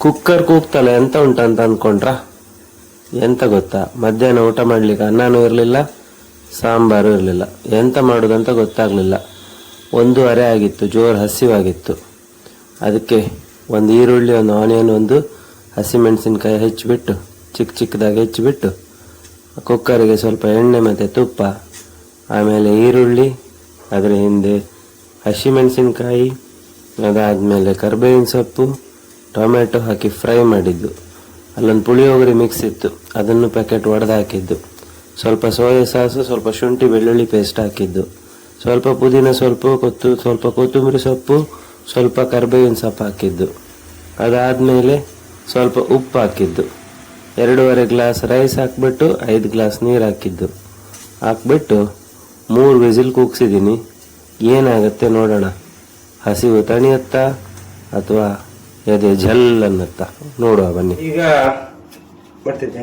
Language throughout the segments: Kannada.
ಕುಕ್ಕರ್ ಕೂಗ್ತಲ್ಲ ಎಂತ ಉಂಟಂತ ಅನ್ಕೊಂಡ್ರ? ಎಂತ ಗೊತ್ತಾ, ಮಧ್ಯಾಹ್ನ ಊಟ ಮಾಡ್ಲಿಕ್ಕೆ ಅನ್ನನೂ ಇರಲಿಲ್ಲ, ಸಾಂಬಾರು ಇರಲಿಲ್ಲ. ಎಂತ ಮಾಡೋದಂತ ಗೊತ್ತಾಗ್ಲಿಲ್ಲ. 1:30 ಆಗಿತ್ತು, ಜೋರು ಹಸಿವಾಗಿತ್ತು. ಅದಕ್ಕೆ ಒಂದು ಈರುಳ್ಳಿ, ಒಂದು ಆನಿಯನ್, ಒಂದು ಹಸಿಮೆಣಸಿನ್ಕಾಯಿ ಹೆಚ್ಚಿಬಿಟ್ಟು ಚಿಕ್ಕ ಚಿಕ್ಕದಾಗಿ ಹೆಚ್ಚಿಬಿಟ್ಟು ಕುಕ್ಕರಿಗೆ ಸ್ವಲ್ಪ ಎಣ್ಣೆ ಮತ್ತು ತುಪ್ಪ, ಆಮೇಲೆ ಈರುಳ್ಳಿ, ಅದರ ಹಿಂದೆ ಹಸಿಮೆಣಸಿನ್ಕಾಯಿ, ಅದಾದಮೇಲೆ ಕರಿಬೇವಿನ ಸೊಪ್ಪು, ಟೊಮೆಟೊ ಹಾಕಿ ಫ್ರೈ ಮಾಡಿದ್ದು. ಅಲ್ಲೊಂದು ಪುಳಿಯೋಗರೆ ಮಿಕ್ಸ್ ಇತ್ತು, ಅದನ್ನು ಪ್ಯಾಕೆಟ್ ಒಡೆದು ಹಾಕಿದ್ದು. ಸ್ವಲ್ಪ ಸೋಯಾ ಸಾಸು, ಸ್ವಲ್ಪ ಶುಂಠಿ ಬೆಳ್ಳುಳ್ಳಿ ಪೇಸ್ಟ್ ಹಾಕಿದ್ದು, ಸ್ವಲ್ಪ ಪುದೀನ ಸೊಪ್ಪು, ಸ್ವಲ್ಪ ಕೊತ್ತಂಬರಿ ಸೊಪ್ಪು, ಸ್ವಲ್ಪ ಕರಿಬೇವಿನ ಸೊಪ್ಪು ಹಾಕಿದ್ದು. ಅದಾದಮೇಲೆ ಸ್ವಲ್ಪ ಉಪ್ಪು ಹಾಕಿದ್ದು. 2.5 ಗ್ಲಾಸ್ ರೈಸ್ ಹಾಕ್ಬಿಟ್ಟು 5 ಗ್ಲಾಸ್ ನೀರು ಹಾಕಿದ್ದು. ಹಾಕ್ಬಿಟ್ಟು 3 ವಿಸಿಲ್ ಕೂಗ್ಸಿದ್ದೀನಿ. ಏನಾಗುತ್ತೆ ನೋಡೋಣ. ಹಸಿವು ತಣಿಯುತ್ತಾ ಅಥವಾ ಎದೆ ಝಲ್ ಅನ್ನತ್ತಾ ನೋಡುವ ಬನ್ನಿ. ಈಗ ಮಾಡ್ತಿದ್ದೆ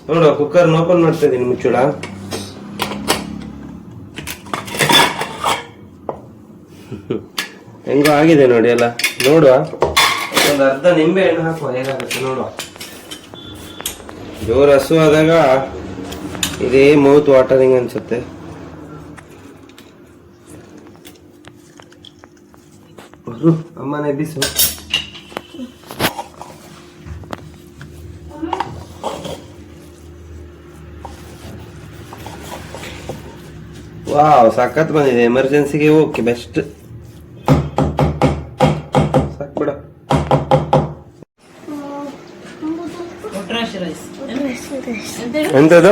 ನೋಡುವ, ಕುಕ್ಕರ್ ಓಪನ್ ಮಾಡ್ತಾ ಇದ್ದೀನಿ. ಮುಚ್ಚಳ ಹೆಂಗೋ ಆಗಿದೆ ನೋಡಿ ಎಲ್ಲ. ನೋಡುವ, ಒಂದು ಅರ್ಧ ನಿಂಬೆ ಹಣ್ಣು ಹಾಕುವ, ಹೇಗಾಗುತ್ತೆ ನೋಡುವ. ಜೋರು ಹಸುವಾದಾಗ ಇದೇ ಮೌತ್ ವಾಟರಿಂಗ್ ಅನ್ಸುತ್ತೆ. ಅಮ್ಮನೇ ಬಿಸು. ವಾವ್, ಸಖತ್ ಬಂದಿದೆ. ಎಮರ್ಜೆನ್ಸಿಗೆ ಓಕೆ, ಬೆಸ್ಟ್. ಸಾಕ್ಬಿಡ. ಎಂತದು?